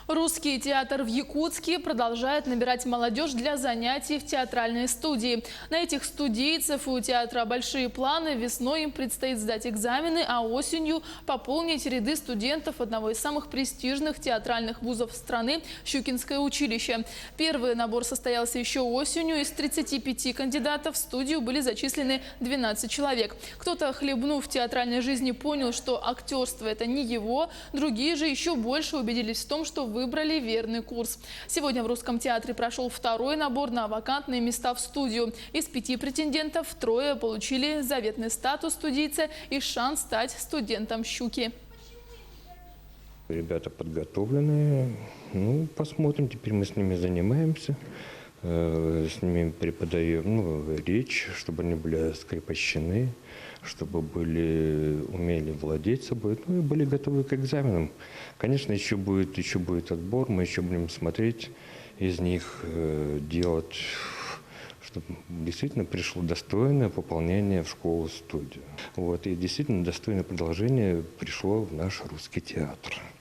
Русский театр в Якутске продолжает набирать молодежь для занятий в театральной студии. На этих студийцев у театра большие планы. Весной им предстоит сдать экзамены, а осенью пополнить ряды студентов одного из самых престижных театральных вузов страны – Щукинское училище. Первый набор состоялся еще осенью. Из 35 кандидатов в студию были зачислены 12 человек. Кто-то, хлебнув в театральной жизни, понял, что актерство – это не его. Другие же еще больше убедились в том, что выбрали верный курс. Сегодня в Русском театре прошел второй набор на вакантные места в студию. Из 5 претендентов 3 получили заветный статус студийца и шанс стать студентом «Щуки». Ребята подготовленные. Ну, посмотрим. Теперь мы с ними занимаемся. С ними преподаем речь, чтобы они были скрепощены, чтобы умели владеть собой, и были готовы к экзаменам. Конечно, еще будет отбор, мы еще будем смотреть из них, делать, чтобы действительно пришло достойное пополнение в школу-студию. И действительно достойное продолжение пришло в наш русский театр.